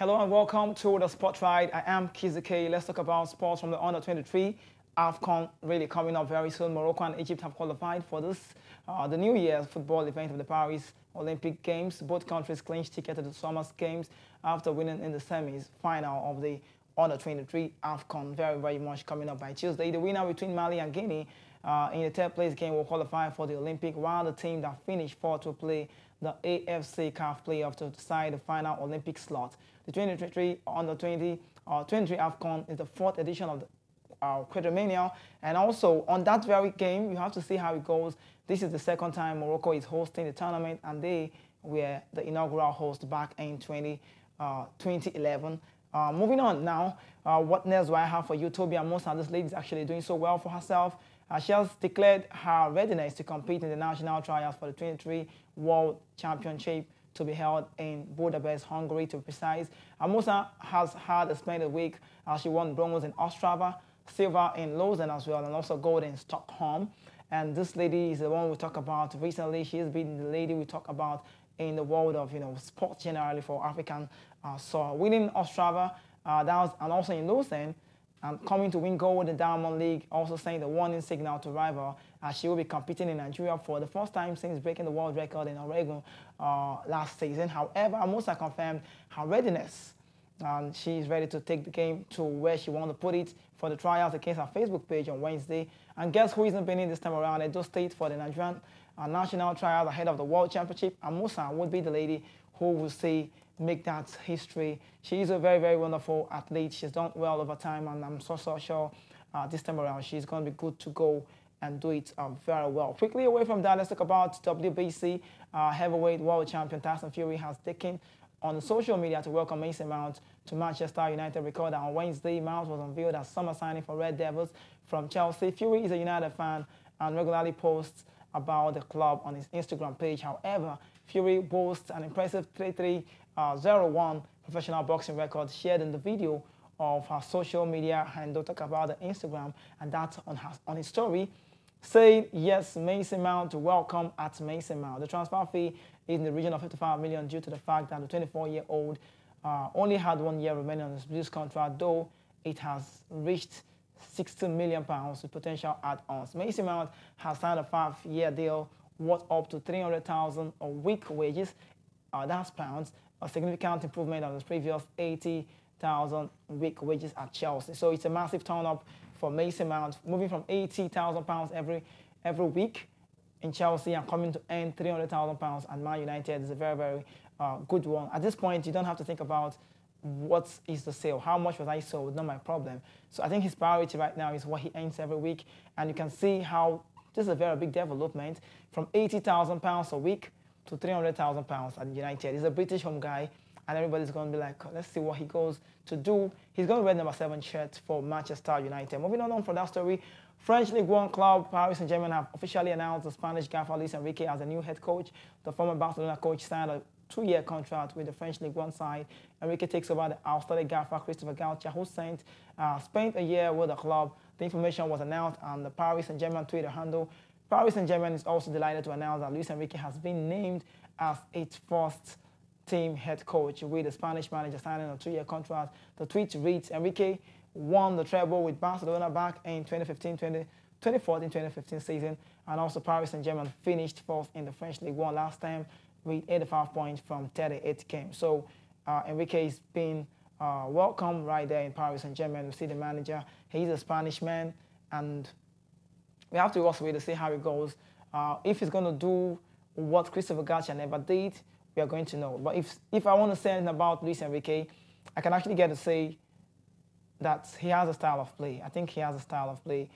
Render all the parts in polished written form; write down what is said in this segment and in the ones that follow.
Hello and welcome to the Spotlight. I am Kizuke. Let's talk about sports from the under-23. AFCON really coming up very soon. Morocco and Egypt have qualified for this, the New Year's football event of the Paris Olympic Games. Both countries clinched ticket to the Summer Games after winning in the semis-final of the under-23 AFCON. Very much coming up by Tuesday. The winner between Mali and Guinea in the third place game will qualify for the Olympic, while the team that finished fourth will play the AFC CAF playoff to decide the final Olympic slot. The 2023 under-23 AFCON is the fourth edition of the Quadrimania, and also on that very game, you have to see how it goes. This is the second time Morocco is hosting the tournament, and they were the inaugural host back in 2011. Moving on now, what next do I have for you? Toby Amusa, this lady is actually doing so well for herself. She has declared her readiness to compete in the national trials for the 23 World Championship to be held in Budapest, Hungary, to be precise. Amusa has had a splendid week. She won bronze in Ostrava, silver in Lausanne as well, and also gold in Stockholm. And this lady is the one we talk about recently. She has been the lady we talk about in the world of sports generally for African soil. Winning Ostrava, and also in Lausanne, and coming to win gold in the Diamond League, also sending the warning signal to rival as she will be competing in Nigeria for the first time since breaking the world record in Oregon last season. However, Amusa confirmed her readiness, and she is ready to take the game to where she wants to put it for the trials against her Facebook page on Wednesday. And guess who isn't been in this time around? Edo State for the Nigerian national trials ahead of the World Championship. Amusa would be the lady who will see make that history. She is a very wonderful athlete. She's done well over time, and I'm so sure this time around she's going to be good to go and do it very well. Quickly away from that, let's talk about WBC. Heavyweight world champion Tyson Fury has taken on social media to welcome Mason Mount to Manchester United. Record that on Wednesday, Mount was unveiled as summer signing for Red Devils from Chelsea. Fury is a United fan and regularly posts about the club on his Instagram page. However, Fury boasts an impressive 33-01 professional boxing record shared in the video of her social media handle. Talk about the Instagram, and that's on his story, saying yes, Mason Mount, welcome at Mason Mount. The transfer fee is in the region of 55 million due to the fact that the 24-year-old only had 1 year remaining on his Blues contract, though it has reached £60 million with potential add-ons. Mason Mount has signed a 5-year deal worth up to $300,000 a week wages. That's pounds, a significant improvement on his previous $80,000 week wages at Chelsea. So it's a massive turn-up for Mason Mount, moving from £80,000 every week in Chelsea and coming to earn £300,000 at Man United is a very good one. At this point, you don't have to think about what is the sale, how much was I sold, not my problem. So I think his priority right now is what he earns every week, and you can see how this is a very big development from £80,000 a week to £300,000 at United. He's a British home guy, and everybody's going to be like, let's see what he goes to do. He's going to wear number 7 shirt for Manchester United. Moving on from that story, French League One club Paris Saint-Germain have officially announced the Spanish gaffer Luis Enrique as the new head coach. The former Barcelona coach signed a 2-year contract with the French League One side. Enrique takes over the Australian gaffer Christopher Galtier, who spent a year with the club. The information was announced on the Paris Saint-Germain Twitter handle. Paris Saint-Germain is also delighted to announce that Luis Enrique has been named as its first team head coach, with the Spanish manager signing a 2-year contract. The tweet reads, Enrique won the treble with Barcelona back in 2014-2015 season, and also Paris Saint-Germain finished fourth in the French League One last time with 85 points from 38 games. So Enrique has been welcome right there in Paris Saint-Germain. We see the manager. He's a Spanish man, and we have to also wait to see how it goes. If he's going to do what Christopher Galtier never did, we are going to know. But if I want to say anything about Luis Enrique, I can actually get to say that he has a style of play. I think he has a style of play.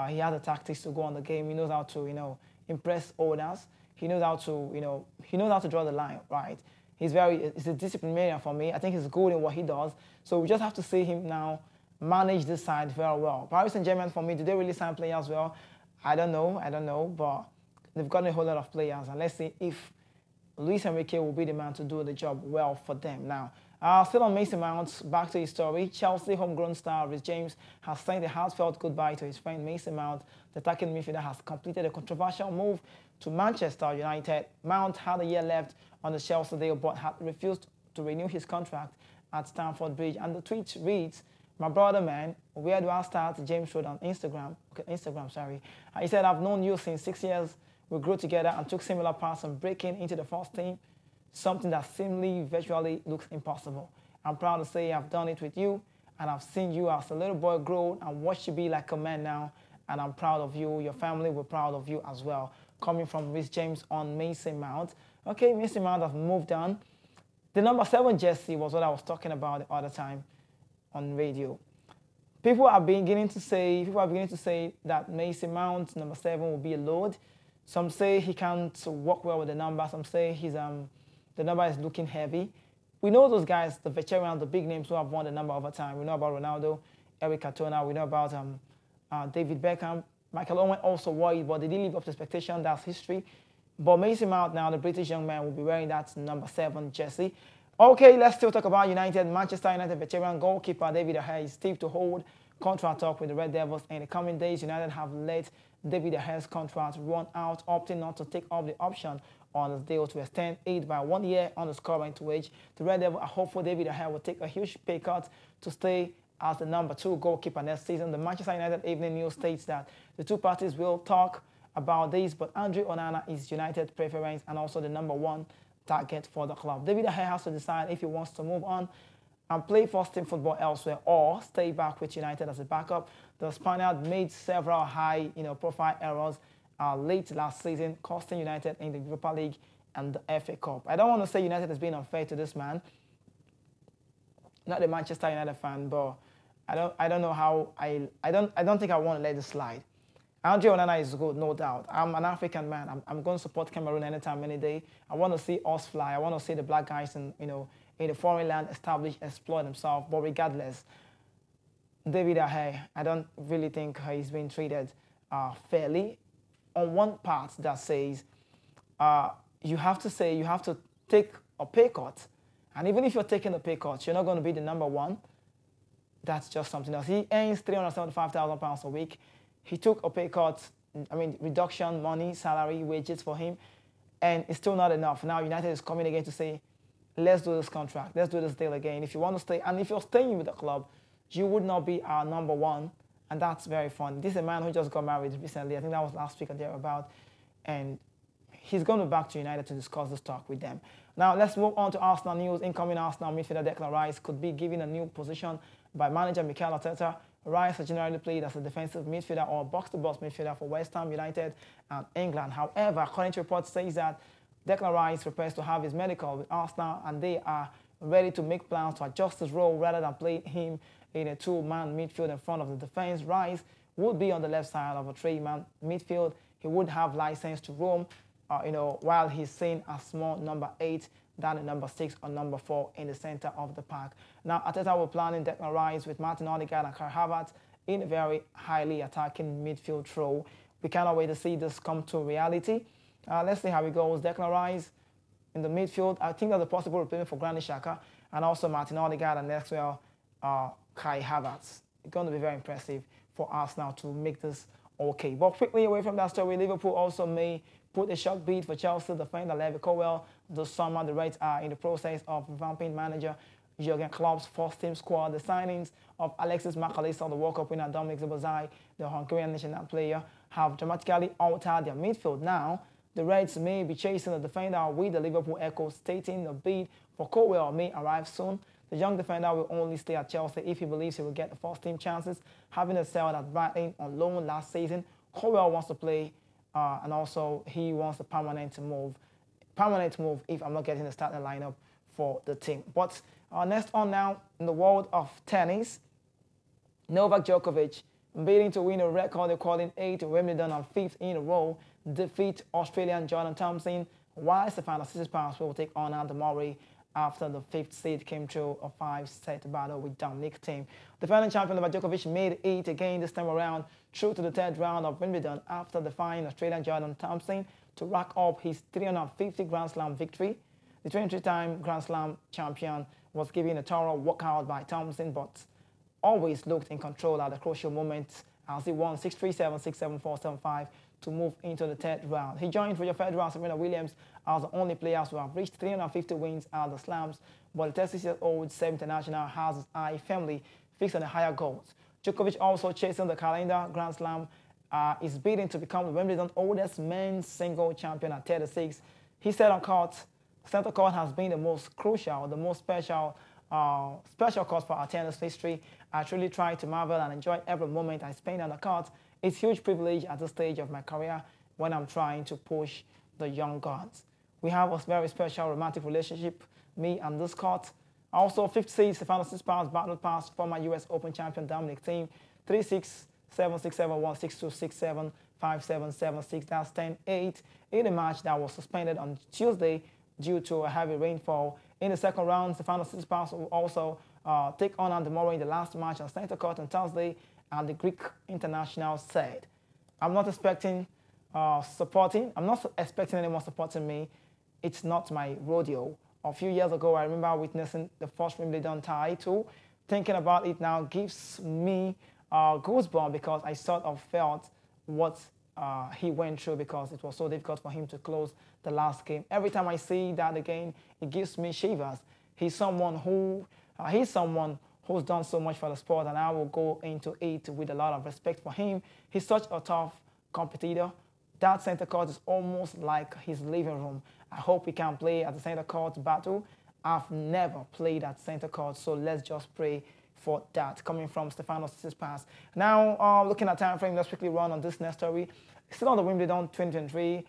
He has the tactics to go on the game. He knows how to, impress others. He knows how to, he knows how to draw the line, right? He's a disciplinarian for me. I think he's good in what he does. So we just have to see him now manage this side very well. Paris Saint-Germain, for me, do they really sign players well? I don't know, but they've got a whole lot of players, and let's see if Luis Enrique will be the man to do the job well for them. Now, still on Mason Mount, back to his story. Chelsea homegrown star Reece James has sent a heartfelt goodbye to his friend Mason Mount. The attacking midfielder has completed a controversial move to Manchester United. Mount had a year left on the Chelsea deal but had refused to renew his contract at Stamford Bridge. And the tweet reads, "My brother, man, where do I start?" James wrote on Instagram. Okay, Instagram, sorry. He said, "I've known you since 6 years. We grew together and took similar paths on breaking into the first team, something that seemingly virtually looks impossible. I'm proud to say I've done it with you, and I've seen you as a little boy grow and watched you be like a man now, and I'm proud of you. Your family were proud of you as well." Coming from Rhys James on Mason Mount. Okay, Mason Mount has moved on. The number 7 jersey was what I was talking about the other time on radio. People are beginning to say that Mason Mount, number 7, will be a load. Some say he can't work well with the number. Some say the number is looking heavy. We know those guys, the veterans, the big names who have won the number over time. We know about Ronaldo, Eric Cantona. We know about David Beckham. Michael Owen also worried, but they didn't live up to expectation. That's history. But Mason Mount now, the British young man, will be wearing that number 7 jersey. Okay, let's still talk about United. Manchester United veteran goalkeeper David De Gea is still to hold contract talk with the Red Devils. In the coming days, United have let David De Gea's contract run out, opting not to take up the option on his deal to extend it by 1 year on his current wage. The Red Devils are hopeful David De Gea will take a huge pay cut to stay as the number 2 goalkeeper next season. The Manchester United Evening News states that the two parties will talk about this, but Andre Onana is United's preference and also the number 1 target for the club. David De Gea has to decide if he wants to move on and play first-team football elsewhere or stay back with United as a backup. The Spaniard made several high-profile errors late last season, costing United in the Europa League and the FA Cup. I don't want to say United has been unfair to this man. Not a Manchester United fan, but I don't know how I don't think I want to let this slide. Andre Onana is good, no doubt. I'm an African man. I'm going to support Cameroon anytime, any day. I want to see us fly. I want to see the black guys in a foreign land establish, exploit themselves. But regardless, David De Gea, I don't really think he's been treated fairly. On one part that says you have to take a pay cut. And even if you're taking a pay cut, you're not going to be the number 1. That's just something else. He earns £375,000 a week. He took a pay cut, reduction, money, salary, wages for him, and it's still not enough. Now United is coming again to say, let's do this contract, let's do this deal again. If you want to stay, and if you're staying with the club, you would not be our number 1, and that's very fun. This is a man who just got married recently. I think that was last week or thereabout, and he's going back to United to discuss this talk with them. Now, let's move on to Arsenal news. Incoming Arsenal midfielder Declan Rice could be given a new position by manager Mikel Arteta. Rice has generally played as a defensive midfielder or box-to-box midfielder for West Ham United and England. However, according to reports, says that Declan Rice prepares to have his medical with Arsenal, and they are ready to make plans to adjust his role rather than play him in a 2-man midfield in front of the defense. Rice would be on the left side of a 3-man midfield. He would have license to roam, while he's seen as small number 8 than the number 6 or number 4 in the center of the park. Now, Arteta will plan in Declan Rice with Martin Odegaard and Kai Havertz in a very highly attacking midfield role. We cannot wait to see this come to reality. Let's see how it goes. Declan Rice in the midfield. I think that's a possible replacement for Granit Xhaka, and also Martin Odegaard and next well Kai Havertz. It's going to be very impressive for us now to make this okay. But quickly away from that story, Liverpool also may put a shock bid for Chelsea defender Levi Colwill this summer. The Reds are in the process of revamping manager Jurgen Klopp's first-team squad. The signings of Alexis Mac Allister, the World Cup winner Dominic Szoboszlai, the Hungarian national player, have dramatically altered their midfield. Now, the Reds may be chasing a defender with the Liverpool Echo, stating the bid for Colwill may arrive soon. The young defender will only stay at Chelsea if he believes he will get the first-team chances, having excelled at Brighton on loan last season. Colwill wants to play, and also he wants a permanent move if I'm not getting the starting lineup for the team. But next on now, in the world of tennis, Novak Djokovic, bidding to win a record-according 8 Wimbledon and 5th in a row, defeat Australian Jordan Thompson, while Stefanos Tsitsipas will take on Andy Murray after the 5th seed came through a 5-set battle with Dominic Thiem. Defending champion Novak Djokovic made it again this time around, through to the 3rd round of Wimbledon after defying Australian Jordan Thompson to rack up his 350 Grand Slam victory. The 23-time Grand Slam champion was given a thorough workout by Thompson, but always looked in control at the crucial moments as he won 6-3, 7-6, 7-4, 7-5 to move into the 3rd round. He joined Roger Federer and Serena Williams as the only players who have reached 350 wins at the Slams. but the 36-year-old Serb international has his eye firmly fixed on the higher goals. Djokovic, also chasing the calendar Grand Slam, is bidding to become the Wimbledon oldest men's single champion at 36. He said on court, center court has been the most crucial, the most special court for our tennis history. I truly try to marvel and enjoy every moment I spend on the court. It's a huge privilege at this stage of my career when I'm trying to push the young guns. We have a very special romantic relationship, me and this court. Also, 5th seed Stefanos Tsitsipas battled past former U.S. Open champion Dominic Thiem, 3-6, 7-6, 7-1, 6-2, 6-7, 5-7, 7-6. That's 10-8 in a match that was suspended on Tuesday due to a heavy rainfall. In the second round, Stefanos Tsitsipas will also take on Andy Murray in the last match on center court on Thursday, and the Greek international said, I'm not expecting anyone supporting me. It's not my rodeo. A few years ago, I remember witnessing the first Wimbledon title. Thinking about it now gives me goosebumps because I sort of felt what he went through because it was so difficult for him to close the last game. Every time I see that again, it gives me shivers. He's someone who's done so much for the sport, and I will go into it with a lot of respect for him. He's such a tough competitor. That center court is almost like his living room. I hope he can play at the center court battle. I've never played at center court, so let's just pray for that. Coming from Stefanos Tsitsipas. Now, looking at time frame, let's quickly run on this next story. Still on the Wimbledon 2023.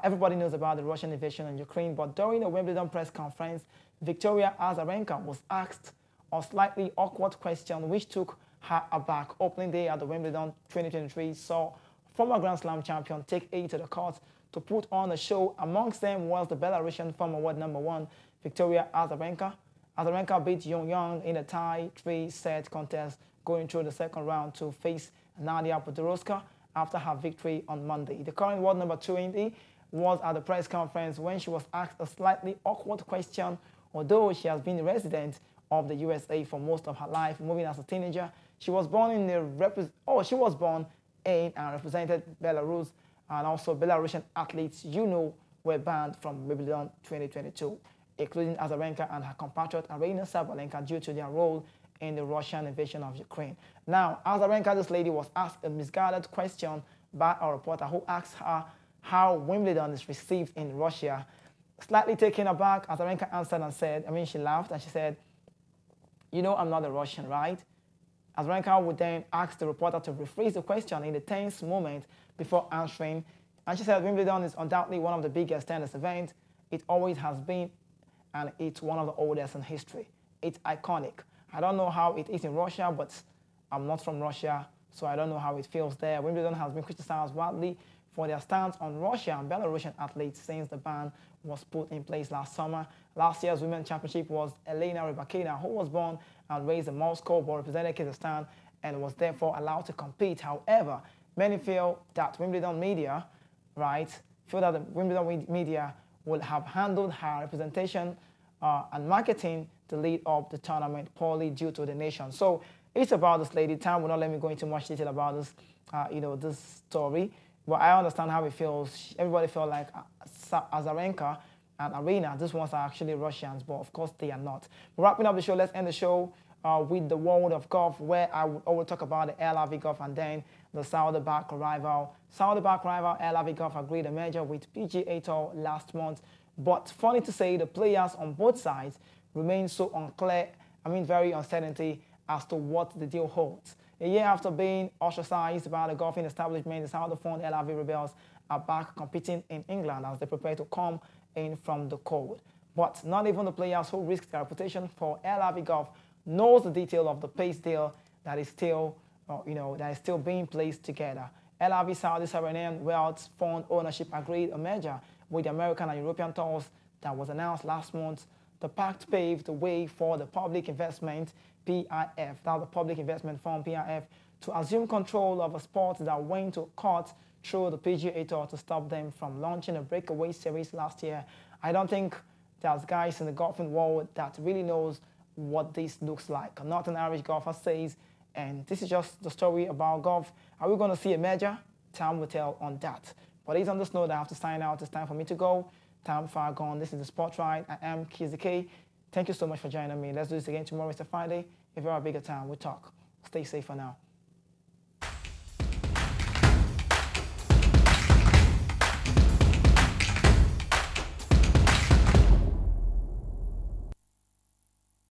Everybody knows about the Russian invasion in Ukraine, but during the Wimbledon press conference, Victoria Azarenka was asked a slightly awkward question which took her aback. Opening day at the Wimbledon 2023 saw former Grand Slam champion take A to the court to put on a show. Amongst them was the Belarusian former world #1, Victoria Azarenka. Azarenka beat Young in a tie 3-set contest going through the second round to face Nadia Podoroska after her victory on Monday. The current world #20 was at the press conference when she was asked a slightly awkward question. Although she has been a resident of the USA for most of her life, moving as a teenager, she was born in and represented Belarus, and also Belarusian athletes were banned from Wimbledon 2022, including Azarenka and her compatriot Aryna Sabalenka due to their role in the Russian invasion of Ukraine. Now, Azarenka, this lady, was asked a misguided question by a reporter who asked her how Wimbledon is received in Russia. Slightly taken aback, Azarenka answered and said, she laughed and she said, I'm not a Russian, right? Azarenka would then ask the reporter to rephrase the question in the tense moment before answering. And she said Wimbledon is undoubtedly one of the biggest tennis events. It always has been, and it's one of the oldest in history. It's iconic. I don't know how it is in Russia, but I'm not from Russia, so I don't know how it feels there. Wimbledon has been criticized widely for their stance on Russia and Belarusian athletes since the ban was put in place last summer. Last year's Women's Championship was Elena Rybakina, who was born and raised in Moscow but represented Kazakhstan and was therefore allowed to compete. However, many feel that Wimbledon media, would have handled her representation and marketing to lead up the tournament poorly due to the nation. So it's about this lady. Time will not let me go into much detail about this, this story. But I understand how it feels. Everybody felt like Azarenka and Aryna, these ones are actually Russians, but of course they are not. But wrapping up the show, let's end the show with the world of golf, where I will talk about the LRV Golf and then the Saudi-backed rival. Saudi-backed rival LRV Golf agreed a merger with PGA Tour last month. But funny to say, the players on both sides remain so unclear, very uncertainty as to what the deal holds. A year after being ostracized by the golfing establishment, the Saudi-funded LRV Rebels are back competing in England as they prepare to come in from the cold. But not even the players who risk their reputation for LRV Golf knows the detail of the pace deal that is still, being placed together. LRV Saudi Arabian Wealth Fund ownership agreed a merger with the American and European tours that was announced last month. The pact paved the way for the Public Investment PIF, now the Public Investment Fund PIF, to assume control of a sport that went to court through the PGA Tour to stop them from launching a breakaway series last year. I don't think there's guys in the golfing world that really knows what this looks like. Not an Irish golfer says, and this is just the story about golf. Are we going to see a merger? Time will tell on that. But it's on this note I have to sign out. It's time for me to go. Time far gone. This is the Sport Ride. I am Kizzy K. Thank you so much for joining me. Let's do this again tomorrow. It's a Friday. If you're a bigger time, we'll talk. Stay safe for now.